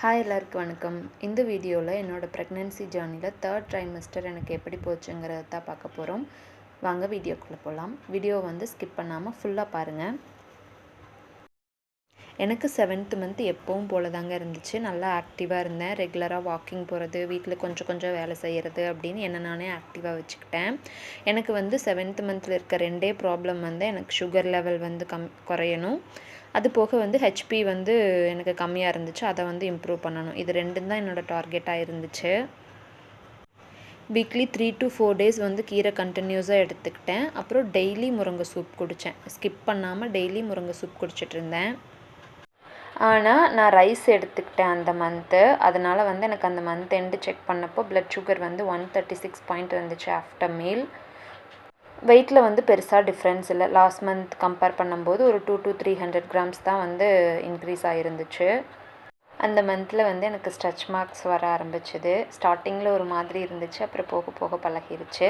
Hi எல்லாருக்கும் வணக்கம். இந்த வீடியோவில் என்னோடய ப்ரெக்னென்சி ஜேர்னியில் 3rd ட்ரைமஸ்டர் எனக்கு எப்படி போச்சுங்கிறத தான் பார்க்க போகிறோம். வாங்க வீடியோக்குள்ளே போகலாம். வீடியோ ஸ்கிப் பண்ணாமல் ஃபுல்லாக பாருங்கள். எனக்கு 7th மந்த் எப்பவும் போல தாங்க இருந்துச்சு. நல்லா ஆக்டிவாக இருந்தேன். ரெகுலராக வாக்கிங் போகிறது, வீட்டில் கொஞ்சம் கொஞ்சம் வேலை செய்கிறது அப்படின்னு என்ன நானே ஆக்டிவாக வச்சுக்கிட்டேன். எனக்கு 7th மந்தில் இருக்க 2 ப்ராப்ளம் எனக்கு சுகர் லெவல் குறையணும். அது போக ஹெச்பி எனக்கு கம்மியாக இருந்துச்சு. அதை இம்ப்ரூவ் பண்ணணும். இது 2 தான் என்னோடய டார்கெட்டாக இருந்துச்சு. வீக்லி 3 to 4 டேஸ் கீரை கண்டினியூஸாக எடுத்துக்கிட்டேன். அப்புறம் டெய்லி முருங்கை சூப் குடித்தேன். ஸ்கிப் பண்ணாமல் டெய்லி முருங்கை சூப் குடிச்சிட்டு இருந்தேன். ஆனால் நான் ரைஸ் எடுத்துக்கிட்டேன் அந்த மந்த்து. அதனால் எனக்கு அந்த மந்த் எண்டு செக் பண்ணப்போ ப்ளட் சுகர் 136 பாயிண்ட் இருந்துச்சு ஆஃப்டர் மீல். வெயிட்டில் பெருசாக டிஃப்ரென்ஸ் இல்லை. லாஸ்ட் மந்த் கம்பேர் பண்ணும்போது ஒரு 200 to 300 கிராம்ஸ் தான் இன்க்ரீஸ் ஆகிருந்துச்சு. அந்த மந்தில் எனக்கு ஸ்ட்ரெச் மார்க்ஸ் வர ஆரம்பிச்சுது. ஸ்டார்டிங்கில் ஒரு மாதிரி இருந்துச்சு, அப்புறம் போக போக பழகிருச்சு.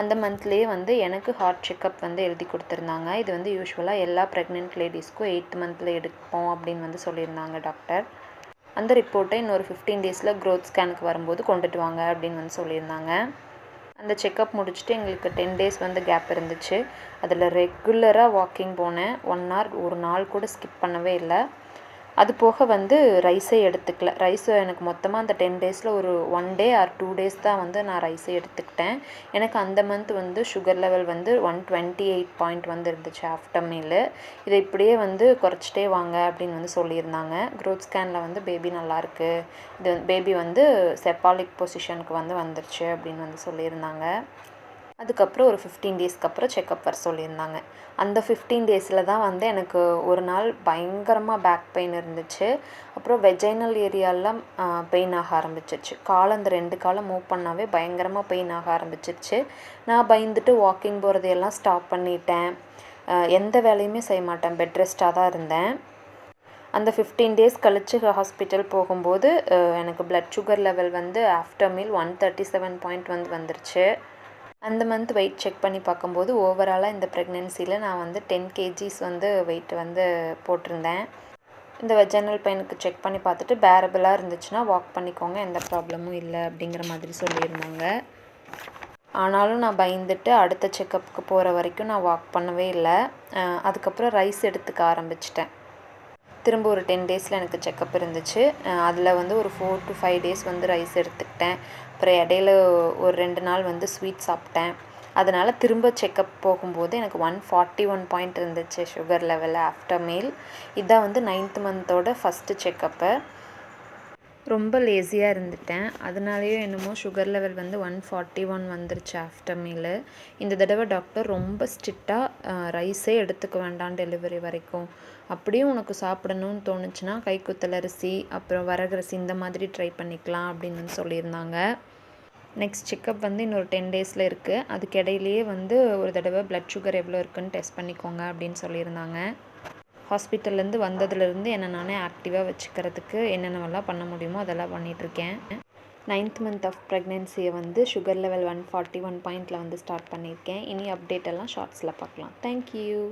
அந்த மந்த்லேயே எனக்கு ஹார்ட் செக்கப் எழுதி கொடுத்துருந்தாங்க. இது யூஸ்வலாக எல்லா ப்ரெக்னென்ட் லேடிஸ்க்கும் 8th மந்தில் எடுப்போம் அப்படின்னு சொல்லியிருந்தாங்க டாக்டர். அந்த ரிப்போர்ட்டை இன்னொரு 15 டேஸில் க்ரோத் ஸ்கேனுக்கு வரும்போது கொண்டுட்டு வாங்க அப்படின்னு சொல்லியிருந்தாங்க. அந்த செக்கப் முடிச்சுட்டு எங்களுக்கு 10 டேஸ் கேப் இருந்துச்சு. அதில் ரெகுலராக வாக்கிங் போனேன். 1 hour ஒரு நாள் கூட ஸ்கிப் பண்ணவே இல்லை. அது போக ரைஸே எடுத்துக்கல. ரைஸ் எனக்கு மொத்தமாக அந்த 10 டேஸில் ஒரு 1 டே ஆர் 2 டேஸ் தான் நான் ரைஸே எடுத்துக்கிட்டேன். எனக்கு அந்த மந்த் சுகர் லெவல் 128 பாயிண்ட் இருந்துச்சு ஆஃப்டர் மீல். இதை இப்படியே குறைச்சிட்டே வாங்க அப்படின்னு சொல்லியிருந்தாங்க. க்ரோத் ஸ்கேனில் பேபி நல்லாயிருக்கு, இது பேபி செப்பாலிக் பொசிஷனுக்கு வந்துருச்சு அப்படின்னு சொல்லியிருந்தாங்க. அதுக்கப்புறம் ஒரு 15 டேஸ்க்கு அப்புறம் செக்கப் வர சொல்லியிருந்தாங்க. அந்த 15 டேஸில் தான் எனக்கு ஒரு நாள் பயங்கரமாக பேக் பெயின் இருந்துச்சு. அப்புறம் வெஜைனல் ஏரியாலாம் பெயின் ஆக ஆரம்பிச்சிருச்சு. அந்த 2 காலம் மூவ் பண்ணாவே பயங்கரமாக பெயின் ஆக ஆரம்பிச்சிருச்சு. நான் பயந்துட்டு வாக்கிங் போகிறதையெல்லாம் ஸ்டாப் பண்ணிட்டேன். எந்த வேலையுமே செய்ய மாட்டேன், பெட் ரெஸ்ட்டாக தான் இருந்தேன். அந்த 15 டேஸ் கழித்து ஹாஸ்பிட்டல் போகும்போது எனக்கு blood sugar level after meal 137 point வந்துருச்சு. அந்த மந்த் வெயிட் செக் பண்ணி பார்க்கும்போது ஓவராலாக இந்த ப்ரெக்னென்சியில் நான் 10 kgs வெயிட் போட்டிருந்தேன். இந்த வெஜைனல் பெயினுக்கு செக் பண்ணி பார்த்துட்டு பேரபிளாக இருந்துச்சுன்னா வாக் பண்ணிக்கோங்க, எந்த ப்ராப்ளமும் இல்லை அப்படிங்கிற மாதிரி சொல்லியிருந்தாங்க. ஆனாலும் நான் பயந்துட்டு அடுத்த செக்கப்புக்கு போகிற வரைக்கும் நான் வாக் பண்ணவே இல்லை. அதுக்கப்புறம் ரைஸ் எடுத்துக்க ஆரம்பிச்சிட்டேன். திரும்ப ஒரு 10 டேஸில் எனக்கு செக்கப் இருந்துச்சு. அதில் ஒரு 4 to 5 டேஸ் ரைஸ் எடுத்துக்கிட்டேன். அப்புறம் இடையில ஒரு 2 நாள் ஸ்வீட் சாப்பிட்டேன். அதனால் திரும்ப செக்கப் போகும்போது எனக்கு 141 பாயிண்ட் இருந்துச்சு சுகர் லெவல் ஆஃப்டர் மீல். இதான் 9th மந்தோட ஃபஸ்ட்டு செக்கப்பு. ரொம்ப லேசியாக இருந்துட்டேன். அதனாலேயோ என்னமோ சுகர் லெவல் 141 வந்துருச்சு ஆஃப்டர் மீலு. இந்த தடவை டாக்டர் ரொம்ப ஸ்ட்ரிக்டாக ரைஸே எடுத்துக்க வேண்டாம் டெலிவரி வரைக்கும். அப்படியும் உனக்கு சாப்பிடணும்னு தோணுச்சுன்னா கைக்குத்தலரிசி அப்புறம் வரகரிசி இந்த மாதிரி ட்ரை பண்ணிக்கலாம் அப்படின்னு சொல்லியிருந்தாங்க. நெக்ஸ்ட் செக்கப் இன்னொரு 10 டேஸில் இருக்குது. அதுக்கு இடையிலேயே ஒரு தடவை ப்ளட் சுகர் எவ்வளோ இருக்குன்னு டெஸ்ட் பண்ணிக்கோங்க அப்படின்னு சொல்லியிருந்தாங்க. ஹாஸ்பிட்டல்லேருந்து வந்ததுலேருந்து என்னை நானே ஆக்டிவாக வச்சுக்கிறதுக்கு என்னென்னவெல்லாம் பண்ண முடியுமோ அதெல்லாம் பண்ணிகிட்ருக்கேன். 9th மந்த் ஆஃப் ப்ரெக்னென்சியை சுகர் லெவல் 141 பாயிண்டில் ஸ்டார்ட் பண்ணியிருக்கேன். இனி அப்டேட் எல்லாம் ஷார்ட்ஸில் பார்க்கலாம். தேங்க்யூ.